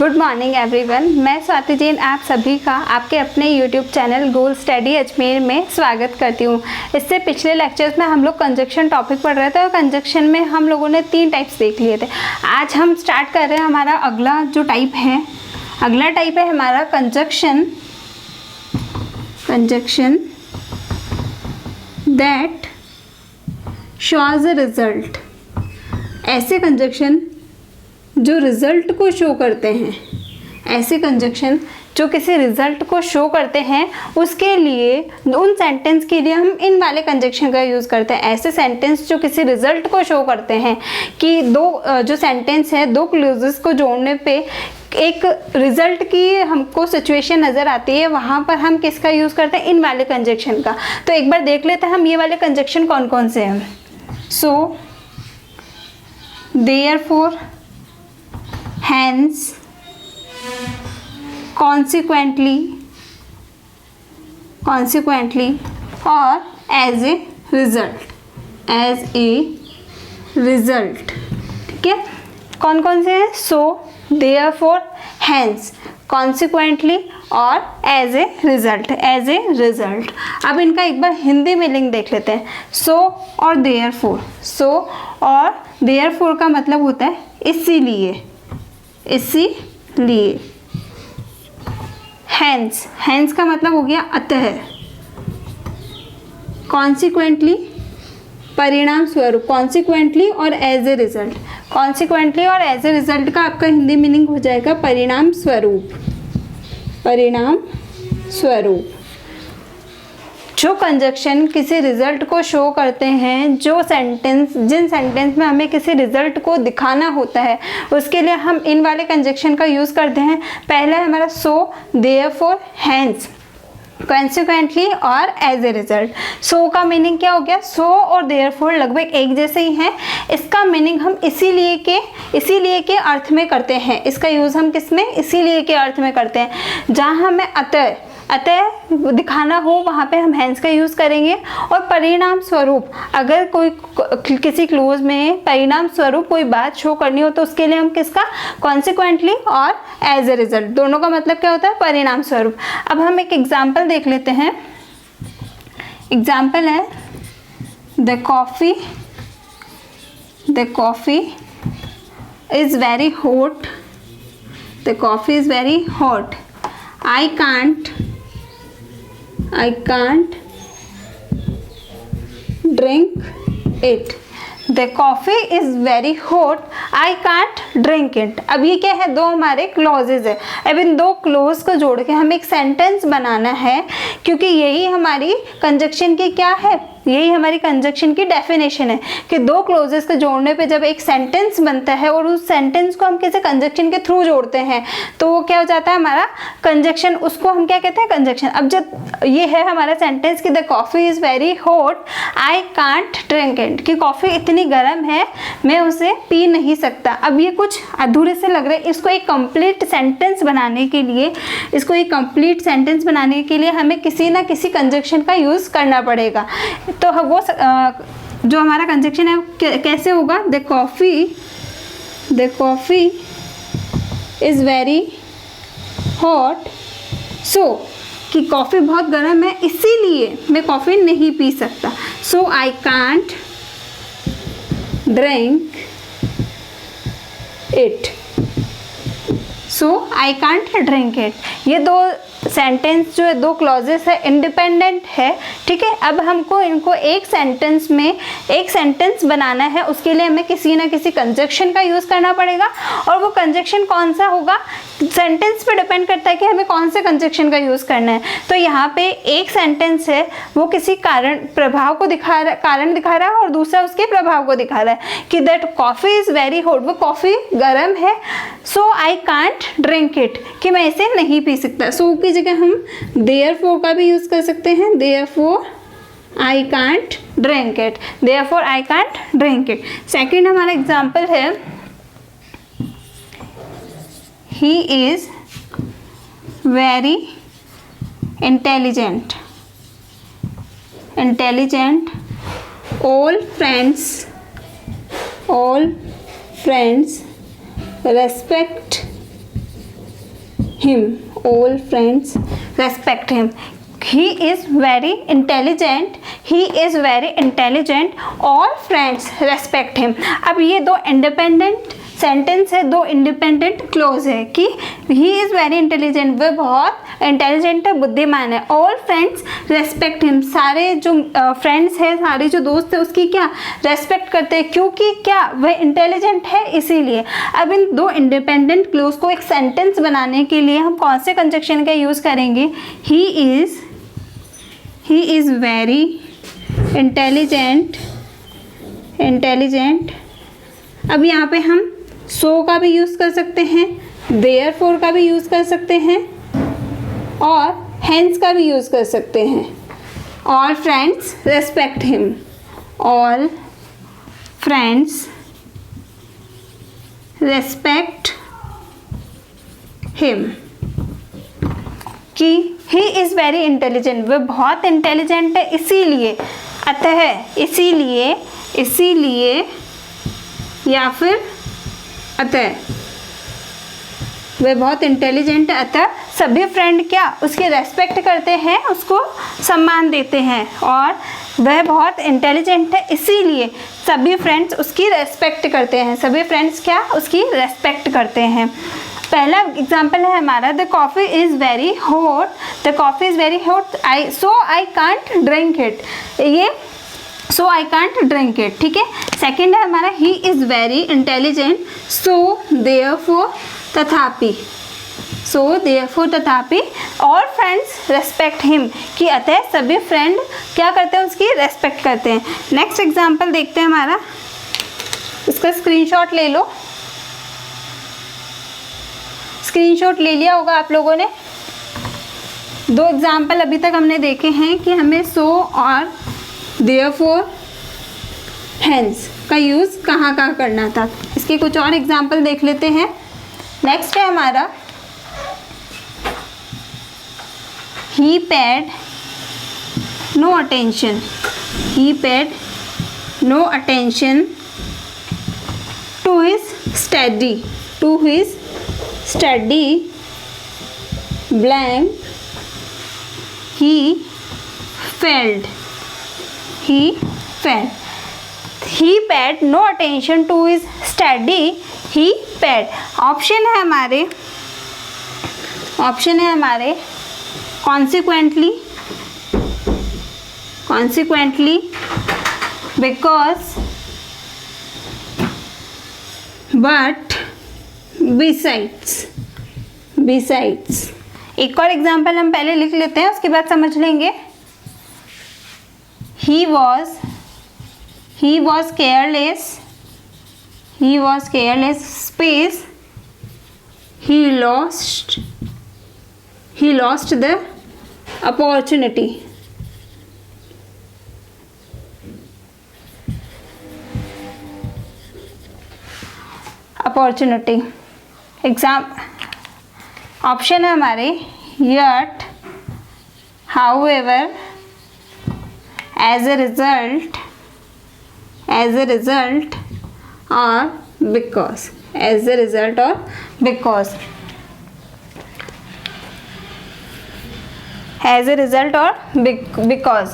Good morning everyone, मैं स्वाति जैन आप सभी का आपके अपने यूट्यूब चैनल गोल स्टडी अजमेर में स्वागत करती हूँ। इससे पिछले लेक्चर्स में हम लोग कंजक्शन टॉपिक पढ़ रहे थे और कंजक्शन में हम लोगों ने 3 टाइप्स देख लिए थे। आज हम स्टार्ट कर रहे हैं हमारा अगला जो टाइप है, अगला टाइप है हमारा conjunction that shows a result. ऐसे कंजक्शन जो रिज़ल्ट को शो करते हैं, ऐसे कंजक्शन जो किसी रिज़ल्ट को शो करते हैं, उसके लिए उन सेंटेंस के लिए हम इन वाले कंजक्शन का यूज़ करते हैं। ऐसे सेंटेंस जो किसी रिज़ल्ट को शो करते हैं कि जो सेंटेंस है, 2 क्लॉजेस को जोड़ने पे एक रिज़ल्ट की हमको सिचुएशन नज़र आती है, वहाँ पर हम किसका यूज़ करते हैं? इन वाले कंजक्शन का। तो एक बार देख लेते हैं हम ये वाले कंजक्शन कौन कौन से हैं। सो देयरफॉर, hence, consequently और as a result, ठीक है। कौन कौन से हैं? so, therefore, hence, consequently और as a result। अब इनका एक बार हिंदी मीनिंग देख लेते हैं। so और therefore का मतलब होता है इसीलिए। hence का मतलब हो गया अतः। consequently परिणाम स्वरूप, consequently और as a result। consequently और as a result का आपका हिंदी मीनिंग हो जाएगा परिणाम स्वरूप। जो कंजक्शन किसी रिजल्ट को शो करते हैं, जिन सेंटेंस में हमें किसी रिजल्ट को दिखाना होता है, उसके लिए हम इन वाले कंजक्शन का यूज़ करते हैं। पहला है हमारा सो, देयरफॉर, हेंस, कॉन्सिक्वेंटली और एज ए रिजल्ट। सो का मीनिंग क्या हो गया? सो और देयरफॉर लगभग एक जैसे ही हैं। इसका मीनिंग हम इसीलिए के अर्थ में करते हैं। इसका यूज़ हम किस में? इसीलिए के अर्थ में करते हैं। जहाँ हमें अतः दिखाना हो, वहाँ पे हम हैंस का यूज़ करेंगे। और परिणाम स्वरूप, अगर किसी क्लोज में परिणाम स्वरूप कोई बात शो करनी हो तो उसके लिए हम किसका? कॉन्सिक्वेंटली और एज ए रिजल्ट। दोनों का मतलब क्या होता है? परिणाम स्वरूप। अब हम एक एग्जाम्पल देख लेते हैं। एग्जाम्पल है the coffee is very hot. The coffee is very hot. I can't drink it. The coffee is very hot. I can't drink it. अब ये क्या है? 2 हमारे क्लॉजेज है। अब इन 2 क्लॉज को जोड़ के हमें एक सेंटेंस बनाना है, क्योंकि यही हमारी कंजक्शन की क्या है? यही हमारी कंजक्शन की डेफिनेशन है कि 2 क्लॉजेस को जोड़ने पे जब एक सेंटेंस बनता है और उस सेंटेंस को हम किसी कंजक्शन के थ्रू जोड़ते हैं तो वो क्या हो जाता है? हमारा कंजक्शन। उसको हम क्या कहते हैं? कंजक्शन। अब जब ये है हमारा सेंटेंस कि the coffee is very hot, I can't drink it, कि कॉफ़ी इतनी गर्म है, मैं उसे पी नहीं सकता। अब ये कुछ अधूरे से लग रहे हैं। इसको एक कंप्लीट सेंटेंस बनाने के लिए हमें किसी ना किसी कंजक्शन का यूज़ करना पड़ेगा। तो वो जो हमारा कंजक्शन है कैसे होगा? The coffee is very hot, so कि कॉफ़ी बहुत गर्म है, इसीलिए मैं कॉफ़ी नहीं पी सकता। सो आई कांट ड्रिंक इट। ये 2 सेंटेंस जो है, 2 क्लॉजेस है, इंडिपेंडेंट है, ठीक है। अब हमको इनको एक सेंटेंस बनाना है। उसके लिए हमें किसी ना किसी कंजक्शन का यूज़ करना पड़ेगा। और वो कंजक्शन कौन सा होगा? सेंटेंस पे डिपेंड करता है कि हमें कौन से कंजक्शन का यूज़ करना है। तो यहाँ पे एक सेंटेंस है, वो किसी कारण दिखा रहा है और दूसरा उसके प्रभाव को दिखा रहा है कि that coffee is very hot, वो कॉफ़ी गर्म है। सो आई कांट ड्रिंक इट, कि मैं इसे नहीं पी सकता। सो की जगह हम देयरफॉर का भी यूज़ कर सकते हैं। Therefore I can't drink it. Second हमारा एग्जाम्पल है he is very intelligent। all friends respect him. All friends respect him. He is very intelligent. He is very intelligent. All friends respect him. अब ये दो independent sentence है, दो independent clause है कि he is very intelligent, वह बहुत intelligent है, बुद्धिमान है. All friends respect him. सारे जो फ्रेंड्स हैं, सारे जो दोस्त हैं उसकी क्या रेस्पेक्ट करते हैं, क्योंकि क्या वह इंटेलिजेंट है इसीलिए. अब इन दो इंडिपेंडेंट क्लोज को एक सेंटेंस बनाने के लिए हम कौन से कंजक्शन का यूज़ करेंगे. He is very intelligent. अब यहाँ पे हम सो का भी यूज़ कर सकते हैं, देयरफॉर का भी यूज़ कर सकते हैं और हेंस का भी यूज़ कर सकते हैं. All friends respect him. All friends respect him कि ही इज़ वेरी इंटेलिजेंट, वह बहुत इंटेलिजेंट है इसीलिए, अतः इसीलिए या फिर अतः वह बहुत इंटेलिजेंट है, अतः सभी फ्रेंड क्या उसकी रेस्पेक्ट करते हैं, उसको सम्मान देते हैं. और वह बहुत इंटेलिजेंट है इसीलिए सभी फ्रेंड्स उसकी रेस्पेक्ट करते हैं. सभी फ्रेंड्स क्या उसकी रेस्पेक्ट करते हैं. पहला एग्जाम्पल है हमारा the coffee is very hot. The coffee is very hot so I can't drink it. ये सो आई कांट ड्रिंक इट. ठीक है. सेकेंड है हमारा he is very intelligent so therefore तथापि. ऑल फ्रेंड्स रेस्पेक्ट हिम कि अतः सभी फ्रेंड क्या करते हैं उसकी रेस्पेक्ट करते हैं. नेक्स्ट एग्जाम्पल देखते हैं हमारा. इसका स्क्रीनशॉट ले लो. स्क्रीनशॉट ले लिया होगा आप लोगों ने. दो एग्जाम्पल अभी तक हमने देखे हैं कि हमें सो और देयरफॉर हेंस का यूज़ कहाँ करना था. इसके कुछ और एग्जाम्पल देख लेते हैं. नेक्स्ट है हमारा he paid no attention to his study blank he failed. He paid no attention to his study. He paid. Option है हमारे consequently because but besides. एक और एग्जाम्पल हम पहले लिख लेते हैं, उसके बाद समझ लेंगे. he was careless space he lost the opportunity. Exam option है हमारे yet however as a result or because.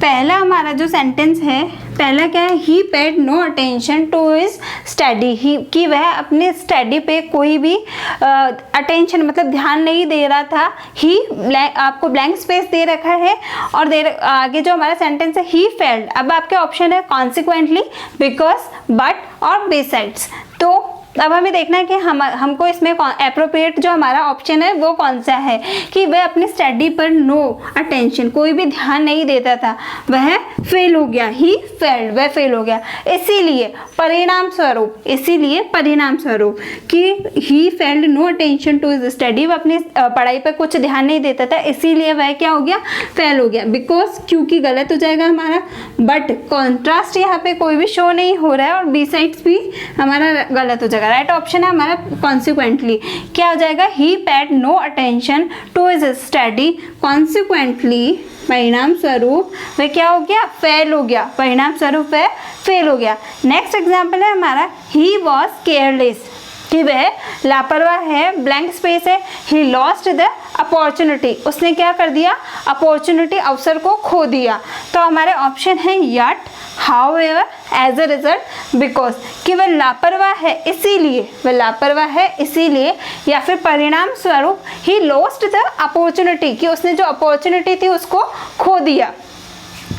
पहला हमारा जो सेंटेंस है, पहला क्या है, he paid no attention to his study. He कि वह अपने स्टडी पे कोई भी अटेंशन मतलब ध्यान नहीं दे रहा था. ही आपको ब्लैंक स्पेस दे रखा है और आगे जो हमारा सेंटेंस है ही फेल्ड. अब आपके ऑप्शन है कॉन्सिक्वेंटली, बिकॉज, बट और बिसाइड्स. तो अब हमें देखना है कि हमको इसमें एप्रोप्रिएट जो हमारा ऑप्शन है वो कौन सा है कि वह अपनी स्टडी पर नो अटेंशन, कोई भी ध्यान नहीं देता था, वह फेल हो गया. ही फेल्ड, वह फेल हो गया. इसीलिए परिणाम स्वरूप कि he failed no attention to his study, वह अपनी पढ़ाई पर कुछ ध्यान नहीं देता था, इसीलिए वह क्या हो गया, फेल हो गया. बिकॉज क्योंकि गलत हो जाएगा हमारा. बट कॉन्ट्रास्ट यहाँ पे कोई भी शो नहीं हो रहा है और बी साइड्स भी हमारा गलत हो जाएगा. राइट ऑप्शन है हमारा कॉन्सिक्वेंटली. क्या हो जाएगा, he paid no attention to his study, consequently परिणाम स्वरूप वह क्या हो गया, फेल हो गया, परिणाम स्वरूप वह फेल हो गया। नेक्स्ट एग्जाम्पल है हमारा, ही वॉज केयरलेस, कि वह लापरवाह है, ब्लैंक स्पेस है, ही लॉस्ट द अपॉर्चुनिटी, उसने क्या कर दिया, अपॉर्चुनिटी, अवसर को खो दिया। तो हमारे ऑप्शन है yet, however, as a result, because, कि वह लापरवाह है इसीलिए, वह लापरवाह है इसीलिए, या फिर परिणाम स्वरूप ही लॉस्ट द अपॉर्चुनिटी, कि उसने जो अपॉर्चुनिटी थी उसको खो दिया।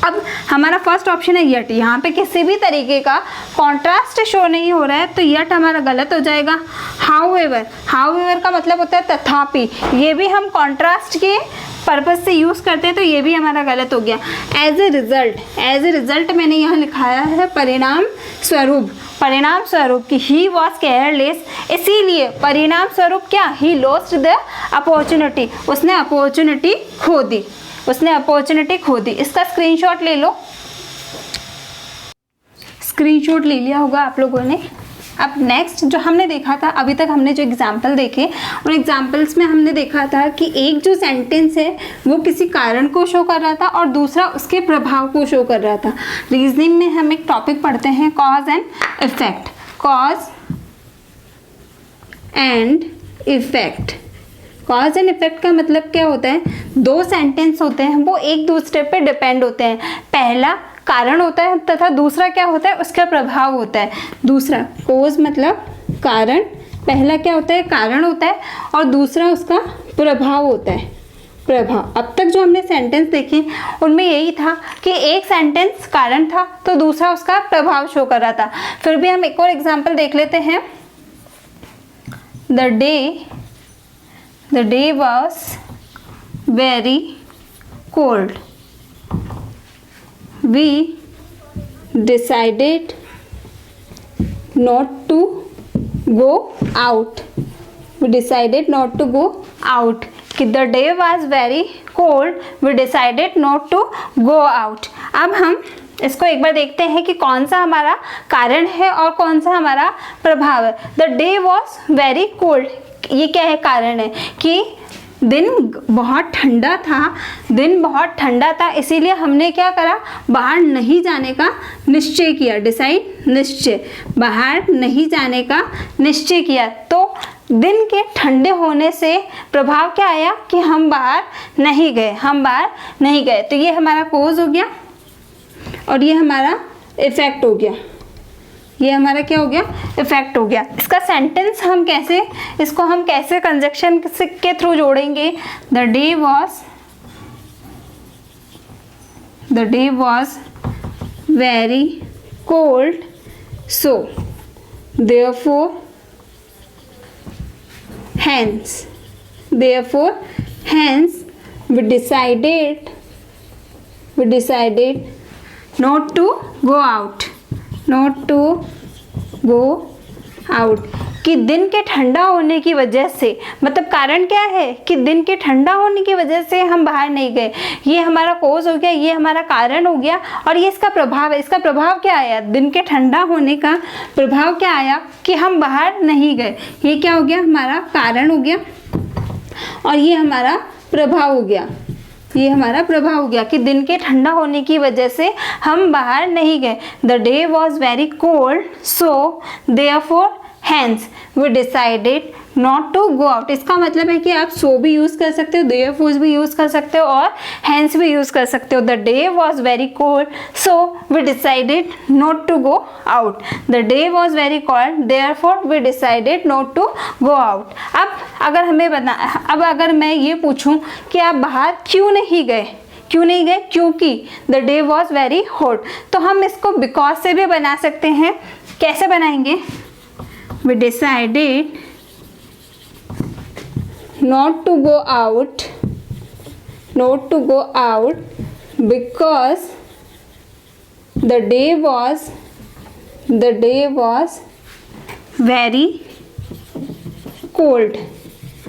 अब हमारा फर्स्ट ऑप्शन है यट, यहाँ पे किसी भी तरीके का कॉन्ट्रास्ट शो नहीं हो रहा है, तो यट हमारा गलत हो जाएगा। हाउएवर, हाउएवर का मतलब होता है तथापि, ये भी हम कॉन्ट्रास्ट के पर्पज से यूज़ करते हैं, तो ये भी हमारा गलत हो गया। As a result, as a result मैंने यहाँ लिखाया है परिणाम स्वरूप, परिणाम स्वरूप कि ही वॉज केयरलेस, इसीलिए परिणाम स्वरूप क्या, ही लॉस्ट द अपॉर्चुनिटी, उसने अपॉर्चुनिटी खो दी, उसने अपॉर्चुनिटी खो दी। इसका स्क्रीनशॉट ले लो, स्क्रीनशॉट ले लिया होगा आप लोगों ने। अब नेक्स्ट जो हमने देखा था, अभी तक हमने जो एग्जाम्पल देखे, उन एग्जाम्पल्स में हमने देखा था कि एक जो सेंटेंस है वो किसी कारण को शो कर रहा था और दूसरा उसके प्रभाव को शो कर रहा था। रीजनिंग में हम एक टॉपिक पढ़ते हैं, cause and effect, cause and effect. Cause and effect का मतलब क्या होता है, दो सेंटेंस होते हैं वो एक दूसरे पे डिपेंड होते हैं, पहला कारण होता है तथा दूसरा क्या होता है, उसका प्रभाव होता है। दूसरा कोज मतलब कारण, पहला क्या होता है, कारण होता है और दूसरा उसका प्रभाव होता है, प्रभाव। अब तक जो हमने सेंटेंस देखे उनमें यही था कि एक सेंटेंस कारण था तो दूसरा उसका प्रभाव शो कर रहा था। फिर भी हम एक और एग्जाम्पल देख लेते हैं। The day was very cold. We decided not to go out. We decided not to go out. कि the day was very cold. We decided not to go out. अब हम इसको एक बार देखते हैं कि कौन सा हमारा कारण है और कौन सा हमारा प्रभाव है। The day was very cold. ये क्या है, कारण है कि दिन बहुत ठंडा था, दिन बहुत ठंडा था, इसीलिए हमने क्या करा, बाहर नहीं जाने का निश्चय किया, डिसाइड, निश्चय, बाहर नहीं जाने का निश्चय किया। तो दिन के ठंडे होने से प्रभाव क्या आया कि हम बाहर नहीं गए, हम बाहर नहीं गए। तो ये हमारा कोज हो गया और ये हमारा इफेक्ट हो गया, ये हमारा क्या हो गया, इफेक्ट हो गया। इसका सेंटेंस हम कैसे, इसको हम कैसे कंजक्शन के थ्रू जोड़ेंगे। The day was very cold, so therefore hence we decided not to go out, कि दिन के ठंडा होने की वजह से, मतलब कारण क्या है कि दिन के ठंडा होने की वजह से हम बाहर नहीं गए। ये हमारा कोज हो गया, ये हमारा कारण हो गया और ये इसका प्रभाव है। इसका प्रभाव क्या आया, दिन के ठंडा होने का प्रभाव क्या आया कि हम बाहर नहीं गए। ये क्या हो गया, हमारा कारण हो गया और ये हमारा प्रभाव हो गया, ये हमारा प्रभाव हो गया कि दिन के ठंडा होने की वजह से हम बाहर नहीं गए। The day was very cold, so therefore hence we decided not to go out. इसका मतलब है कि आप सो भी यूज़ कर सकते हो, देयरफॉर भी यूज़ कर सकते हो और हैंस भी यूज़ कर सकते हो। The day was very cold, so we decided not to go out. The day was very cold, therefore we decided not to go out. अब अगर मैं ये पूछूं कि आप बाहर क्यों नहीं गए, क्योंकि the day was very hot, तो हम इसको बिकॉज से भी बना सकते हैं। कैसे बनाएंगे, we decided not to go out because the day was very cold,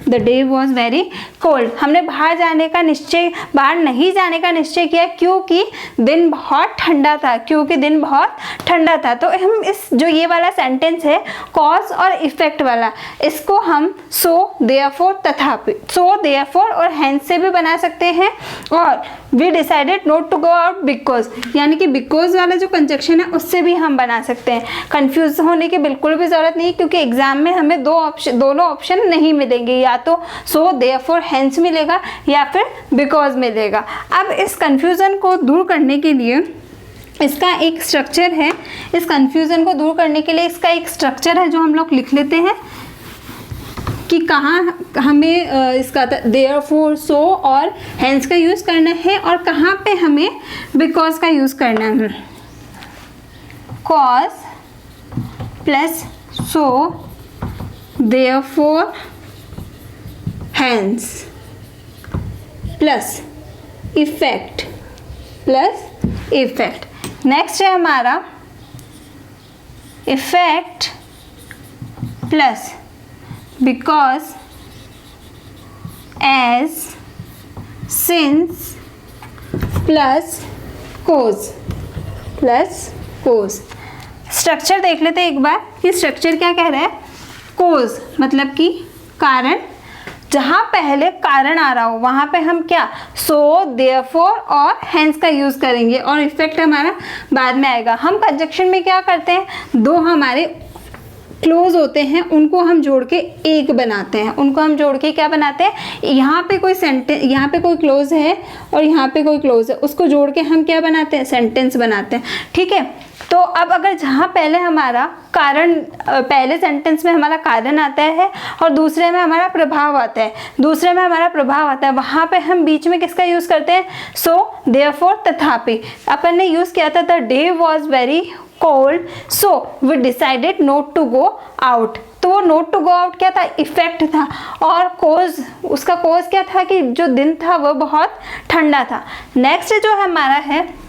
the day was very cold. हमने बाहर नहीं जाने का निश्चय किया क्योंकि दिन बहुत ठंडा था। तो हम इस जो ये वाला सेंटेंस है कॉज और इफेक्ट वाला, इसको हम सो देयरफॉर तथापि, सो देयरफॉर और हेंस से भी बना सकते हैं, और we decided not to go out because, यानी कि बिकॉज वाला जो कंजक्शन है उससे भी हम बना सकते हैं। कंफ्यूज होने की बिल्कुल भी ज़रूरत नहीं, क्योंकि एग्जाम में हमें दोनों ऑप्शन नहीं मिलेंगे, या तो सो देयरफॉर हेंस मिलेगा या फिर बिकॉज मिलेगा। अब इस कंफ्यूजन को दूर करने के लिए इसका एक स्ट्रक्चर है, इस कंफ्यूजन को दूर करने के लिए इसका एक स्ट्रक्चर है जो हम लोग लिख लेते हैं कि कहाँ हमें इसका देयरफॉर, सो और हेंस का यूज़ करना है और कहाँ पे हमें बिकॉज का यूज़ करना है। Cause plus so therefore hence plus effect next है हमारा effect plus because, as, since plus cause. Structure देख लेते हैं एक बार कि स्ट्रक्चर क्या कह रहा है। कोज मतलब कि कारण, जहाँ पहले कारण आ रहा हो वहाँ पे हम क्या सो देयरफॉर और हेंस का यूज़ करेंगे, और इफेक्ट हमारा बाद में आएगा। हम कंजक्शन में क्या करते हैं, दो हमारे क्लोज होते हैं उनको हम जोड़ के एक बनाते हैं, उनको हम जोड़ के क्या बनाते हैं, यहाँ पे कोई सेंटेंस, यहाँ पे कोई क्लोज है और यहाँ पे कोई क्लोज है, उसको जोड़ के हम क्या बनाते हैं, सेंटेंस बनाते हैं। ठीक है, तो अब अगर जहाँ पहले हमारा कारण, पहले सेंटेंस में हमारा कारण आता है और दूसरे में हमारा प्रभाव आता है, वहाँ पे हम बीच में किसका यूज़ करते हैं, सो देयरफॉर तथापि। अपन ने यूज़ किया था the day was very cold so we decided not to go out. तो वो नॉट टू गो आउट क्या था, इफेक्ट था, और कोज, उसका कोज क्या था कि जो दिन था वो बहुत ठंडा था। नेक्स्ट जो हमारा है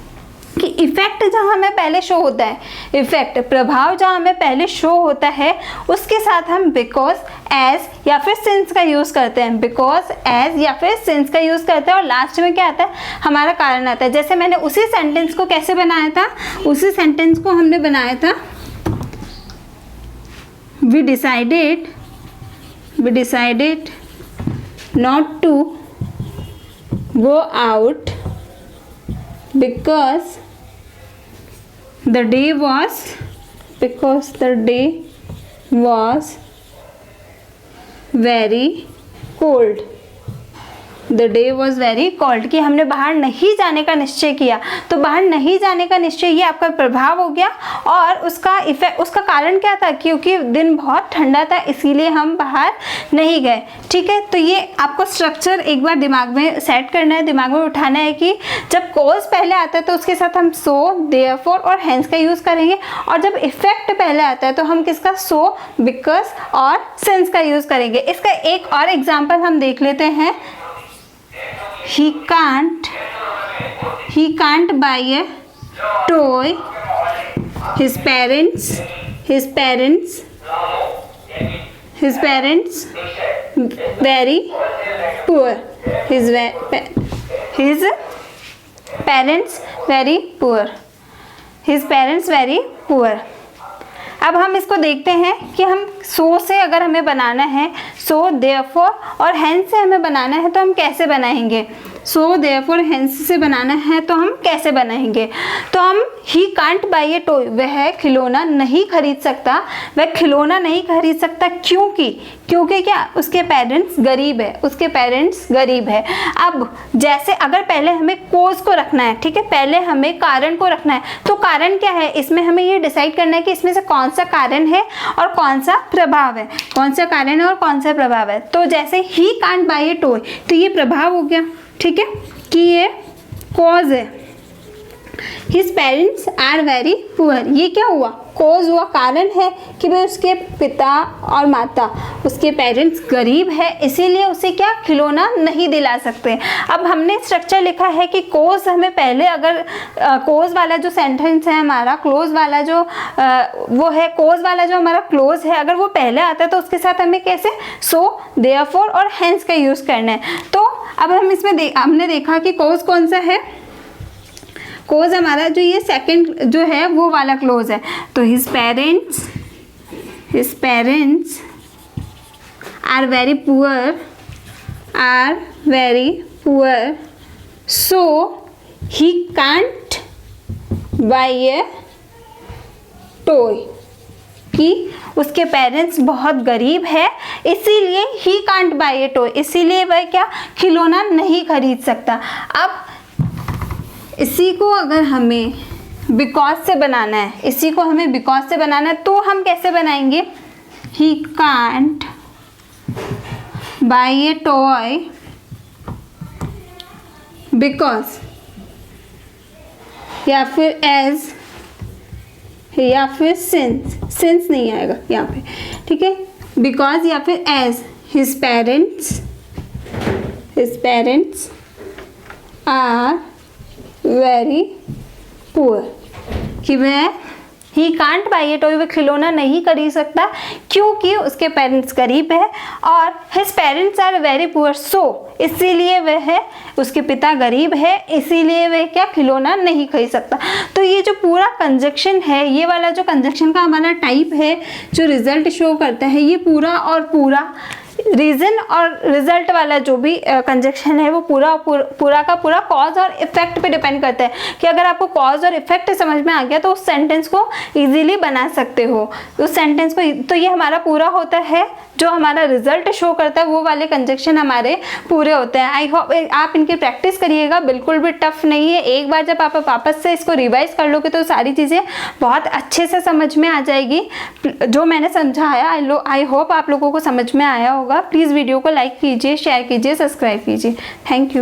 कि इफेक्ट जहाँ हमें पहले शो होता है, इफेक्ट प्रभाव जहाँ हमें पहले शो होता है, उसके साथ हम बिकॉज, एज या फिर सिंस का यूज़ करते हैं, बिकॉज, एज या फिर सिंस का यूज़ करते हैं, और लास्ट में क्या आता है, हमारा कारण आता है। जैसे मैंने उसी सेंटेंस को कैसे बनाया था, उसी सेंटेंस को हमने बनाया था we decided not to go out because the day was very cold। The day was very cold, कि हमने बाहर नहीं जाने का निश्चय किया। तो बाहर नहीं जाने का निश्चय ये आपका प्रभाव हो गया, और उसका इफेक्ट, उसका कारण क्या था, क्योंकि दिन बहुत ठंडा था इसीलिए हम बाहर नहीं गए। ठीक है, तो ये आपको स्ट्रक्चर एक बार दिमाग में सेट करना है, दिमाग में उठाना है कि जब कॉज पहले आता है तो उसके साथ हम सो, देयरफॉर और हेंस का यूज़ करेंगे, और जब इफेक्ट पहले आता है तो हम किसका, सो, बिकॉज और सिंस का यूज़ करेंगे। इसका एक और एग्जाम्पल हम देख लेते हैं। He can't buy a toy. His parents very poor. His parents very poor. अब हम इसको देखते हैं कि हम सो से अगर हमें बनाना है, सो देयरफॉर और हेंस से हमें बनाना है तो हम कैसे बनाएंगे। सो देयरफॉर हेंस से बनाना है तो हम कैसे बनाएंगे। तो हम he can't by A toy, वह खिलौना नहीं खरीद सकता, क्योंकि क्या, उसके पेरेंट्स गरीब है। अब जैसे अगर पहले हमें कोज को रखना है, ठीक है, पहले हमें कारण को रखना है, तो कारण क्या है, इसमें हमें ये डिसाइड करना है कि इसमें से कौन सा कारण है और कौन सा प्रभाव है, तो जैसे he can't by A toy, तो ये प्रभाव हो गया, ठीक है, कि ये कॉज है, his parents are very poor. ये क्या हुआ, कॉज हुआ, कारण है कि भाई उसके पिता और माता, उसके पेरेंट्स गरीब है, इसीलिए उसे क्या खिलौना नहीं दिला सकते। अब हमने स्ट्रक्चर लिखा है कि कॉज हमें पहले, अगर कॉज वाला जो सेंटेंस है हमारा, क्लोज वाला जो वो है, कॉज वाला जो हमारा क्लोज है, अगर वो पहले आता है तो उसके साथ हमें कैसे सो, देयरफॉर और हेंस का यूज़ करना है। तो अब हम इसमें हमने देखा कि कॉज कौन सा है, कॉज हमारा जो ये सेकंड जो है वो वाला क्लोज है। तो his parents are very poor so he can't buy a toy, कि उसके पेरेंट्स बहुत गरीब है इसीलिए he can't buy a toy, इसीलिए वह क्या खिलौना नहीं खरीद सकता। अब इसी को अगर हमें बिकॉज से बनाना है, इसी को हमें बिकॉज से बनाना है, तो हम कैसे बनाएंगे, ही can't buy a toy because, या फिर एज, या फिर सिंस नहीं आएगा यहाँ पे, ठीक है, बिकॉज या फिर as his parents are very poor, कि वह he can't buy a toy, वह खिलौना नहीं खरीद सकता क्योंकि उसके पेरेंट्स गरीब है, और his parents are very poor so, इसीलिए वह है, उसके पिता गरीब है इसीलिए वह क्या खिलौना नहीं खरीद सकता। तो ये जो पूरा कंजक्शन है, ये वाला जो कंजक्शन का हमारा टाइप है जो रिजल्ट शो करता है, ये पूरा और पूरा रीजन और रिजल्ट वाला जो भी कंजक्शन है वो पूरा का पूरा कॉज और इफेक्ट पे डिपेंड करता है, कि अगर आपको कॉज और इफेक्ट समझ में आ गया तो उस सेंटेंस को इजीली बना सकते हो, उस सेंटेंस को। तो ये हमारा पूरा होता है, जो हमारा रिजल्ट शो करता है वो वाले कंजक्शन हमारे पूरे होते हैं। आई होप आप इनकी प्रैक्टिस करिएगा, बिल्कुल भी टफ नहीं है। एक बार जब आप वापस से इसको रिवाइज कर लोगे तो सारी चीज़ें बहुत अच्छे से समझ में आ जाएगी। जो मैंने समझाया आई होप आप लोगों को समझ में आया होगा। प्लीज़ वीडियो को लाइक कीजिए, शेयर कीजिए, सब्सक्राइब कीजिए। Thank you.